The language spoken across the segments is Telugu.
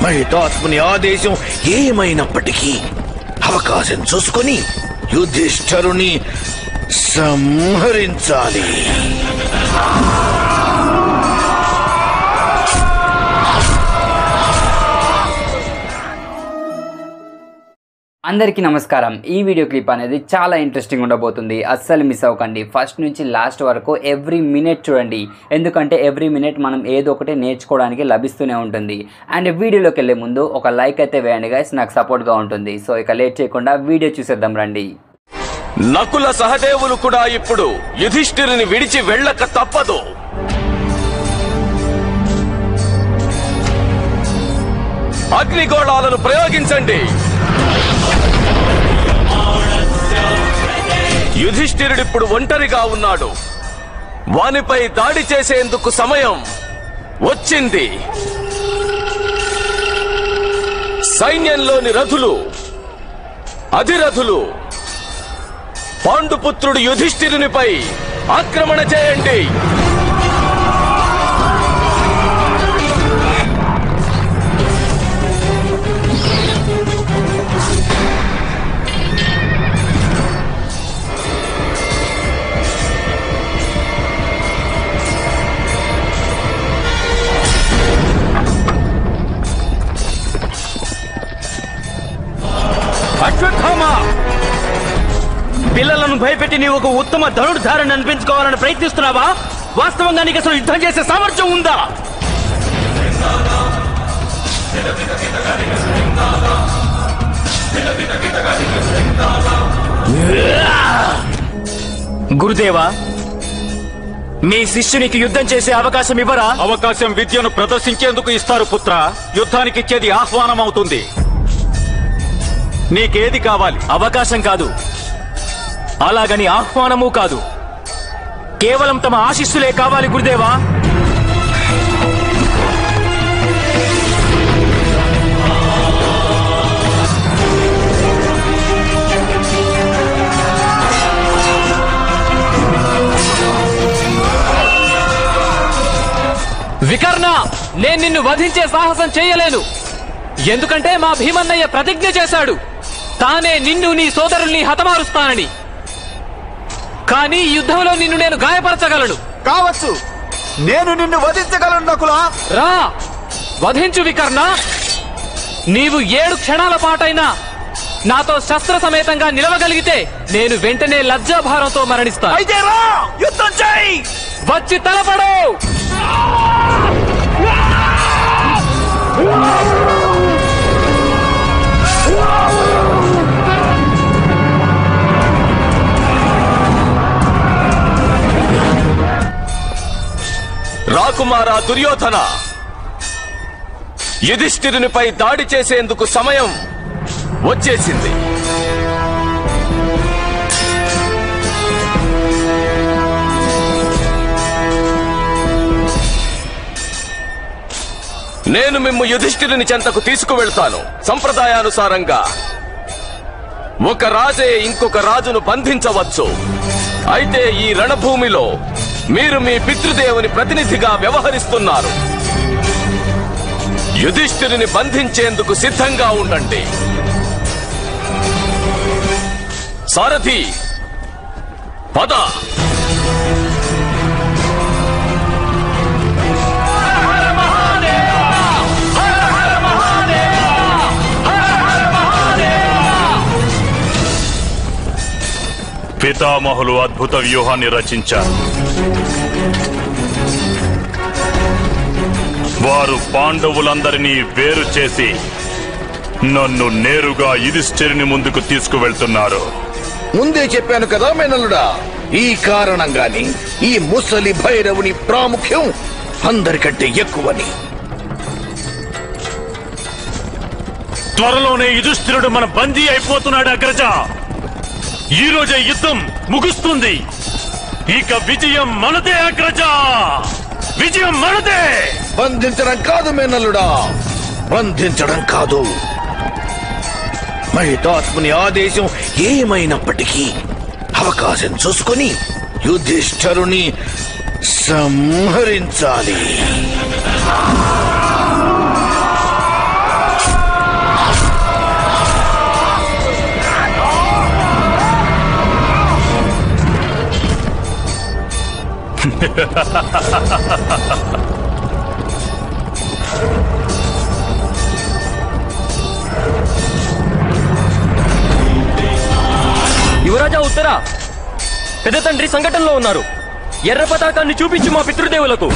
మహితాత్ముని ఆదేశం ఏమైనప్పటికీ అవకాశం చూసుకొని యుధిష్ఠరుని సంహరించాలి. అందరికీ నమస్కారం. ఈ వీడియో క్లిప్ అనేది చాలా ఇంట్రెస్టింగ్ ఉండబోతుంది. అస్సలు మిస్ అవ్వకండి. ఫస్ట్ నుంచి లాస్ట్ వరకు ఎవ్రీ మినిట్ చూడండి. ఎందుకంటే ఎవ్రీ మినిట్ మనం ఏదో ఒకటి నేర్చుకోవడానికి లభిస్తూనే ఉంటుంది. అండ్ వీడియోలోకి వెళ్ళే ముందు ఒక లైక్ అయితే వేయండి గైస్, నాకు సపోర్ట్గా ఉంటుంది. సో ఇక లేట్ చేయకుండా వీడియో చూసేద్దాం రండి. నకుల సహదేవులు కూడా ఇప్పుడు యుధిష్ఠిరుని విడిచి వెళ్ళక తప్పదు. అగ్నిగోళాలను ప్రయోగించండి. యుధిష్ఠిరుడిప్పుడు ఒంటరిగా ఉన్నాడు. వానిపై దాడి చేసేందుకు సమయం వచ్చింది. సైన్యంలోని రథులు, అధిరథులు, పాండుపుత్రుడు యుధిష్ఠిరునిపై ఆక్రమణ చేయండి. అశ్వత్థామ, పిల్లలను భయపెట్టి నీవు ఒక ఉత్తమ ధనుర్ధారణ అనిపించుకోవాలని ప్రయత్నిస్తున్నావా? వాస్తవంగా నీకు అసలు యుద్ధం చేసే సామర్థ్యం ఉందా? గురుదేవా, మీ శిష్యునికి యుద్ధం చేసే అవకాశం ఇవ్వరా? అవకాశం విద్యను ప్రదర్శించేందుకు ఇస్తారు పుత్ర. యుద్ధానికి ఇచ్చేది ఆహ్వానం అవుతుంది. నీకేది కావాలి? అవకాశం కాదు, అలాగని ఆహ్వానము కాదు, కేవలం తమ ఆశీస్సులే కావాలి గురుదేవా. వికర్ణ, నేను నిన్ను వధించే సాహసం చేయలేను. ఎందుకంటే మా భీమన్నయ్య ప్రతిజ్ఞ చేశాడు, తానే నిన్ను నీ సోదరుల్ని హతమారుస్తానని. కానీ యుద్ధంలో నిన్ను నేను గాయపరచగలను. కావచ్చు, నేను నిన్ను వధించగలను నకులా. రా, వధించు వికర్ణ. నీవు 7 క్షణాల పాటైనా నాతో శస్త్ర సమేతంగా నిలవగలిగితే నేను వెంటనే లజ్జాభారంతో మరణిస్తాను. అయితే రా, యుద్ధం చేయి. వచ్చి తలపడు. రాకుమారా దుర్యోధన, యుధిష్ఠిరునిపై దాడి చేసేందుకు సమయం వచ్చేసింది. నేను మిమ్ము యుధిష్ఠిరుని చెంతకు తీసుకువెళ్తాను. సంప్రదాయానుసారంగా ఒక రాజే ఇంకొక రాజును బంధించవచ్చు. అయితే ఈ రణభూమిలో మీరు మీ పితృదేవుని ప్రతినిధిగా వ్యవహరిస్తున్నారు. యుధిష్ఠిరుని బంధించేందుకు సిద్ధంగా ఉండండి. సారథి, పద. పితామహులు అద్భుత వ్యూహాన్ని రచించారు. వారు పాండవులందరినీ వేరు చేసి నన్ను నేరుగా యుధిష్ఠిరుని ముందుకు తీసుకువెళ్తున్నారు. ముందే చెప్పాను కదా మేనల్లుడా, ఈ కారణంగాని ఈ ముసలి భైరవుని ప్రాముఖ్యం అందరికంటే ఎక్కువని. త్వరలోనే యుధిష్ఠిరుడు మన బందీ అయిపోతున్నాడు అగ్రజ. ఈ రోజే యుద్ధం ముగుస్తుంది. ఇక విజయం మనదే అగ్రజ, విజయం మనదే. బంధించడం కాదు మేనల్లుడా, బంధించడం కాదు. మహితాత్ముని ఆదేశం ఏమైనప్పటికీ అవకాశం చూసుకొని యుధిష్ఠరుని సంహరించాలి. యువరాజా ఉత్తరా, పెద్ద తండ్రి సంఘటనలో ఉన్నారు. ఎర్ర పతాకాన్ని చూపించు మా పితృదేవులకు.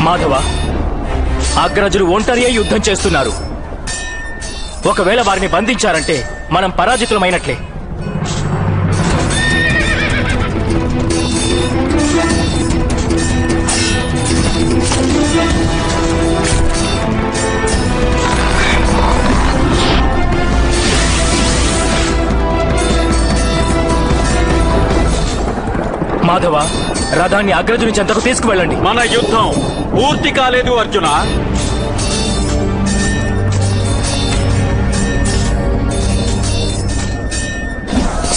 మాధవ, అగ్రజులు ఒంటరియే యుద్ధం చేస్తున్నారు. ఒకవేళ వారిని బంధించారంటే మనం పరాజితులమైనట్లే. మాధవ, రథాన్ని అగ్రజుని చెంతకు తీసుకువెళ్ళండి. మన యుద్ధం పూర్తి కాలేదు అర్జున.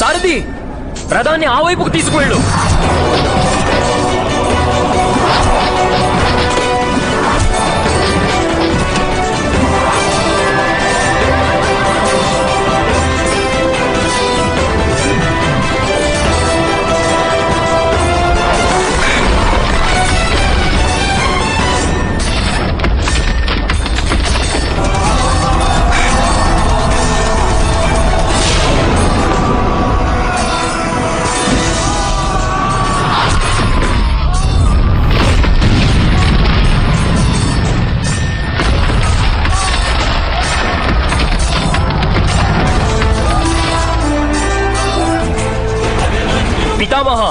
సారథి, రథాన్ని ఆ వైపుకు తీసుకువెళ్ళు. పితామహ,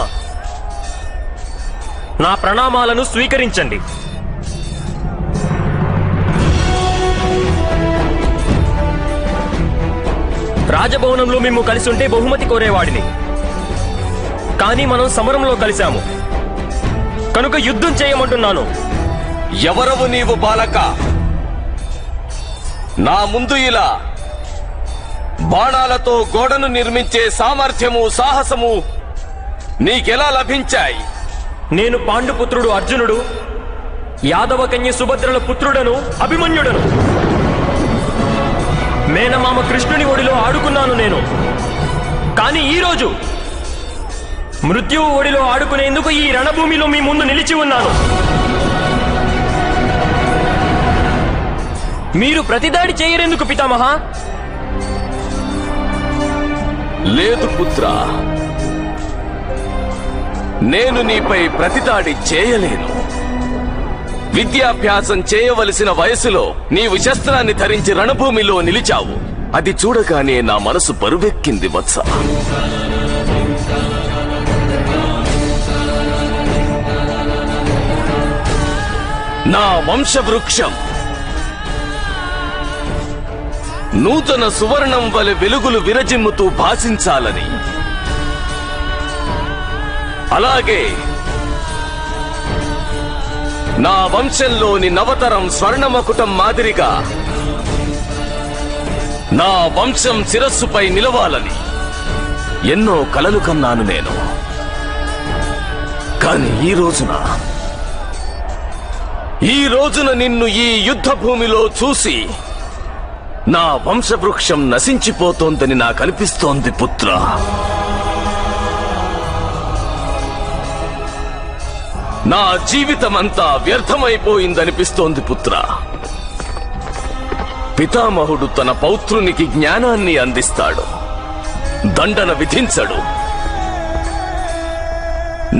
నా ప్రణామాలను స్వీకరించండి. రాజభవనంలో మేము కలిసి ఉంటే బహుమతి కోరేవాడిని. కానీ మనం సమరంలో కలిశాము కనుక యుద్ధం చేయమంటున్నాను. ఎవరవు నీవు బాలక? నా ముందు ఇలా బాణాలతో గోడను నిర్మించే సామర్థ్యము, సాహసము నీకెలా లభించాయి? నేను పాండుపుత్రుడు అర్జునుడు, యాదవ కన్య సుభద్రల పుత్రుడను అభిమన్యుడను. మేనమామ కృష్ణుని ఒడిలో ఆడుకున్నాను నేను. కానీ ఈరోజు మృత్యువు ఒడిలో ఆడుకునేందుకు ఈ రణభూమిలో మీ ముందు నిలిచి ఉన్నాను. మీరు ప్రతిదాడి చేయరెందుకు పితామహ? లేదు పుత్ర, నేను నీపై ప్రతిదాడి చేయలేను. విద్యాభ్యాసం చేయవలసిన వయసులో నీవు శస్త్రాన్ని ధరించి రణభూమిలో నిలిచావు. అది చూడగానే నా మనసు బరువెక్కింది వత్స. నా వంశవృక్షం నూతన సువర్ణం వలె వెలుగులు విరజిమ్ముతూ భాసించాలని, అలాగే నా వంశంలోని నవతరం స్వర్ణమకుటం మాదిరిగా నా వంశం శిరస్సుపై నిలవాలని ఎన్నో కలలు కన్నాను నేను. కాని ఈ రోజున నిన్ను ఈ యుద్ధ భూమిలో చూసి నా వంశవృక్షం నశించిపోతోందని నాకనిపిస్తోంది పుత్ర. నా జీవితమంతా వ్యర్థమైపోయిందనిపిస్తోంది పుత్ర. పితామహుడు తన పౌత్రునికి జ్ఞానాన్ని అందిస్తాడు, దండన విధించడు.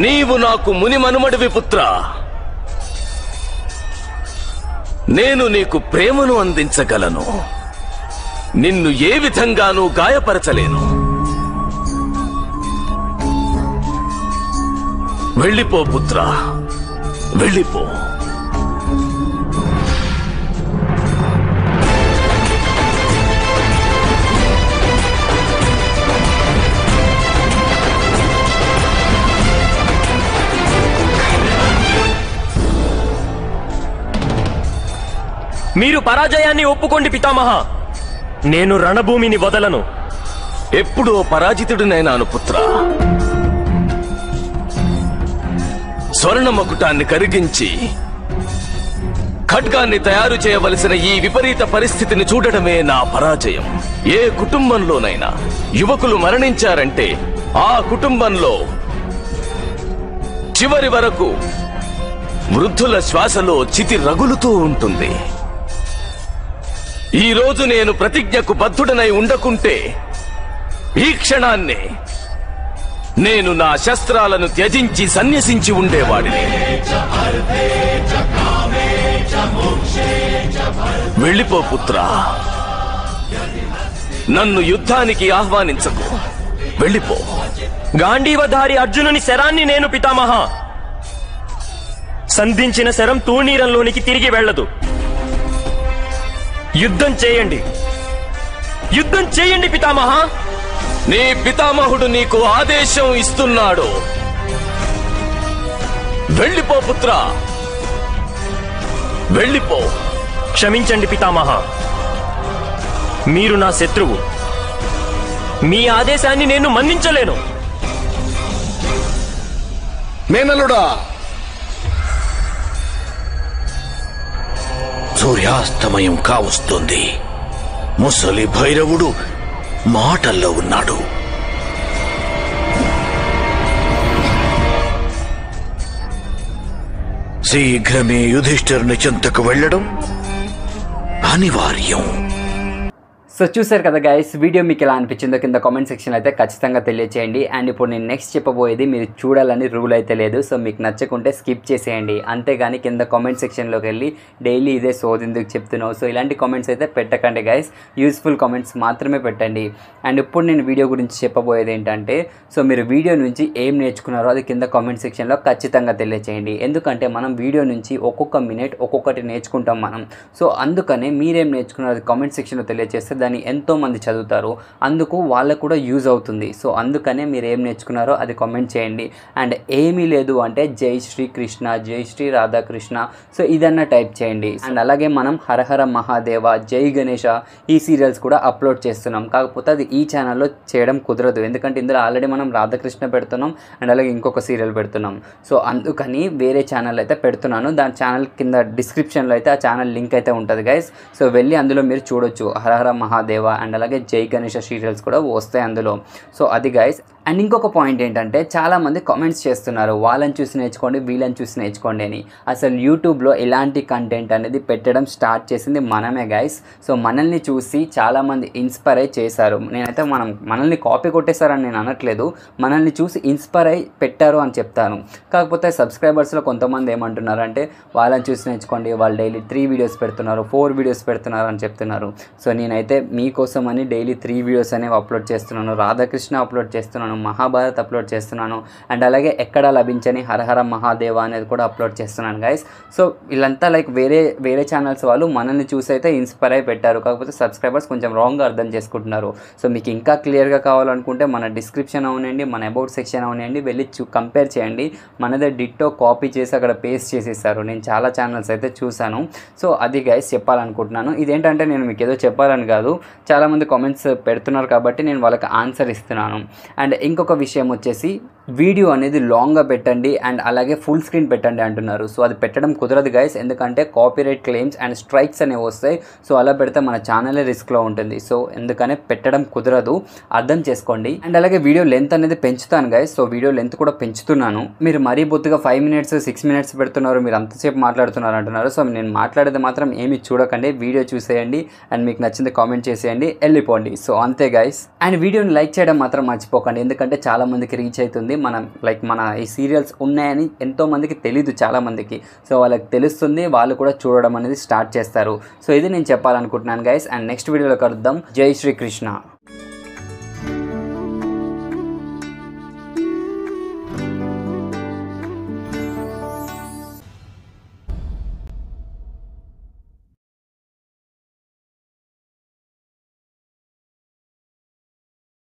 నీవు నాకు మునిమనుమడివి పుత్ర. నేను నీకు ప్రేమను అందించగలను, నిన్ను ఏ విధంగానూ గాయపరచలేను. వెళ్ళిపో పుత్ర, వెళ్ళిపో. మీరు పరాజయాన్ని ఒప్పుకోండి పితామహ. నేను రణభూమిని వదలను. ఎప్పుడో పరాజితుడినైనాను పుత్ర. స్వర్ణ మకుటాన్ని కరిగించి ఖడ్గాన్ని తయారు చేయవలసిన ఈ విపరీత పరిస్థితిని చూడటమే నా పరాజయం. ఏ కుటుంబంలోనైనా యువకులు మరణించారంటే ఆ కుటుంబంలో చివరి వరకు వృద్ధుల శ్వాసలో చితి రగులుతూ ఉంటుంది. ఈ రోజు నేను ప్రతిజ్ఞకు బద్ధుడనై ఉండకుంటే ఈ క్షణాన్నే నేను నా శస్త్రాలను త్యజించి సన్యసించి ఉండేవాడిని. వెళ్ళిపో పుత్రా, నన్ను యుద్ధానికి ఆహ్వానించకు. వెళ్ళిపో. గాంధీవధారి అర్జునుని శరాన్ని నేను పితామహ. సంధించిన శరం తూణీరంలోనికి తిరిగి వెళ్ళదు. యుద్ధం చేయండి, యుద్ధం చేయండి పితామహ. నీ పితామహుడు నీకు ఆదేశం ఇస్తున్నాడు. వెళ్ళిపో పుత్రా, వెళ్ళిపో. క్షమించండి పితామహ, మీరు నా శత్రువు. మీ ఆదేశాన్ని నేను మన్నించలేను. మేనలుడా, సూర్యాస్తమయం కావస్తుంది. ముసలి భైరవుడు మాటల్లో ఉన్నాడు. శీఘ్రమే యుధిష్ఠిరుని చెంతకు వెళ్ళడం అనివార్యం. సో చూసారు కదా గైస్, వీడియో మీకు ఎలా అనిపించిందో కింద కామెంట్ సెక్షన్లో అయితే ఖచ్చితంగా తెలియచేయండి. అండ్ ఇప్పుడు నేను నెక్స్ట్ చెప్పబోయేది మీరు చూడాలని రూల్ అయితే లేదు. సో మీకు నచ్చకుంటే స్కిప్ చేసేయండి. అంతేగాని కింద కామెంట్ సెక్షన్లోకి వెళ్ళి డైలీ ఇదే సోదెందుకు చెప్తున్నావు, సో ఇలాంటి కామెంట్స్ అయితే పెట్టకండి గైస్. యూస్ఫుల్ కామెంట్స్ మాత్రమే పెట్టండి. అండ్ ఇప్పుడు నేను వీడియో గురించి చెప్పబోయేది ఏంటంటే, సో మీరు వీడియో నుంచి ఏం నేర్చుకున్నారో అది కింద కామెంట్ సెక్షన్లో ఖచ్చితంగా తెలియచేయండి. ఎందుకంటే మనం వీడియో నుంచి ఒక్కొక్క మినిట్ ఒక్కొక్కటి నేర్చుకుంటాం మనం. సో అందుకనే మీరేం నేర్చుకున్నారో అది కామెంట్ సెక్షన్లో తెలియజేస్తే దాన్ని ఎంతోమంది చదువుతారు, అందుకు వాళ్ళకు కూడా యూజ్ అవుతుంది. సో అందుకనే మీరు ఏం నేర్చుకున్నారో అది కామెంట్ చేయండి. అండ్ ఏమీ లేదు అంటే జై శ్రీ కృష్ణ, జై శ్రీ రాధాకృష్ణ, సో ఇదన్నా టైప్ చేయండి. అండ్ అలాగే మనం హరహర మహాదేవ, జై గణేష ఈ సీరియల్స్ కూడా అప్లోడ్ చేస్తున్నాం. కాకపోతే అది ఈ ఛానల్లో చేయడం కుదరదు, ఎందుకంటే ఇందులో ఆల్రెడీ మనం రాధాకృష్ణ పెడుతున్నాం అండ్ అలాగే ఇంకొక సీరియల్ పెడుతున్నాం. సో అందుకని వేరే ఛానల్ అయితే పెడుతున్నాను. దాని ఛానల్ కింద డిస్క్రిప్షన్లో అయితే ఆ ఛానల్ లింక్ అయితే ఉంటుంది గైస్. సో వెళ్ళి అందులో మీరు చూడొచ్చు. హరహర మహాదేవ అండ్ అలాగే జై గణేష సీరియల్స్ కూడా వస్తాయి అందులో. సో అది గైస్. అండ్ ఇంకొక పాయింట్ ఏంటంటే, చాలామంది కామెంట్స్ చేస్తున్నారు వాళ్ళని చూసి నేర్చుకోండి, వీళ్ళని చూసి నేర్చుకోండి అని. అసలు యూట్యూబ్లో ఇలాంటి కంటెంట్ అనేది పెట్టడం స్టార్ట్ చేసింది మనమే గైస్. సో మనల్ని చూసి చాలామంది ఇన్స్పైర్ అయి చేశారు. నేనైతే మనల్ని కాపీ కొట్టేశారని నేను అనట్లేదు, మనల్ని చూసి ఇన్స్పైర్ అయి పెట్టారు అని చెప్తాను. కాకపోతే సబ్స్క్రైబర్స్లో కొంతమంది ఏమంటున్నారంటే, వాళ్ళని చూసి నేర్చుకోండి, వాళ్ళు డైలీ 3 వీడియోస్ పెడుతున్నారు, 4 వీడియోస్ పెడుతున్నారు అని చెప్తున్నారు. సో నేనైతే మీకోసం అని డైలీ 3 వీడియోస్ అనేవి అప్లోడ్ చేస్తున్నాను. రాధాకృష్ణ అప్లోడ్ చేస్తున్నాను, మహాభారత్ అప్లోడ్ చేస్తున్నాను, అండ్ అలాగే ఎక్కడ లభించని హరహర మహాదేవ అనేది కూడా అప్లోడ్ చేస్తున్నాను గైస్. సో వీళ్ళంతా లైక్ వేరే ఛానల్స్ వాళ్ళు మనల్ని చూసి అయితే ఇన్స్పైర్ అయి పెట్టారు. కాకపోతే సబ్స్క్రైబర్స్ కొంచెం రాంగ్గా అర్థం చేసుకుంటున్నారు. సో మీకు ఇంకా క్లియర్గా కావాలనుకుంటే మన డిస్క్రిప్షన్ అవనండి, మన అబౌట్ సెక్షన్ అవనండి, వెళ్ళి కంపేర్ చేయండి. మనదే డిట్టో కాపీ చేసి అక్కడ పేస్ట్ చేసేసారు. నేను చాలా ఛానల్స్ అయితే చూశాను. సో అది గైస్ చెప్పాలనుకుంటున్నాను. ఇదేంటంటే నేను మీకు ఏదో చెప్పాలని కాదు, చాలామంది కామెంట్స్ పెడుతున్నారు కాబట్టి నేను వాళ్ళకి ఆన్సర్ ఇస్తున్నాను. అండ్ ఇంకొక విషయం వచ్చేసి, వీడియో అనేది లాంగ్గా పెట్టండి అండ్ అలాగే ఫుల్ స్క్రీన్ పెట్టండి అంటున్నారు. సో అది పెట్టడం కుదరదు గైస్, ఎందుకంటే కాపీరైట్ క్లెయిమ్స్ అండ్ స్ట్రైక్స్ అనేవి వస్తాయి. సో అలా పెడితే మన ఛానలే రిస్క్లో ఉంటుంది. సో ఎందుకనే పెట్టడం కుదరదు, అర్థం చేసుకోండి. అండ్ అలాగే వీడియో లెంత్ అనేది పెంచుతాను గైస్. సో వీడియో లెంత్ కూడా పెంచుతున్నాను. మీరు మరీ బొత్తుగా 5 మినిట్స్ 6 మినిట్స్ పెడుతున్నారు, మీరు అంతసేపు మాట్లాడుతున్నారు అంటున్నారు. సో నేను మాట్లాడేది మాత్రం ఏమి చూడకండి, వీడియో చూసేయండి అండ్ మీకు నచ్చింది కామెంట్ చేసేయండి, వెళ్ళిపోండి. సో అంతే గైస్. అండ్ వీడియోని లైక్ చేయడం మాత్రం మర్చిపోకండి, ఎందుకంటే చాలా మందికి రీచ్ అవుతుంది. మన ఈ సీరియల్స్ ఉన్నాయని ఎంతో మందికి తెలీదు చాలా మందికి. సో వాళ్ళకి తెలుస్తుంది, వాళ్ళు కూడా చూడడం అనేది స్టార్ట్ చేస్తారు. సో ఇది నేను చెప్పాలనుకుంటున్నాను గైస్. అండ్ నెక్స్ట్ వీడియోలో కలుద్దాం. జై శ్రీకృష్ణ.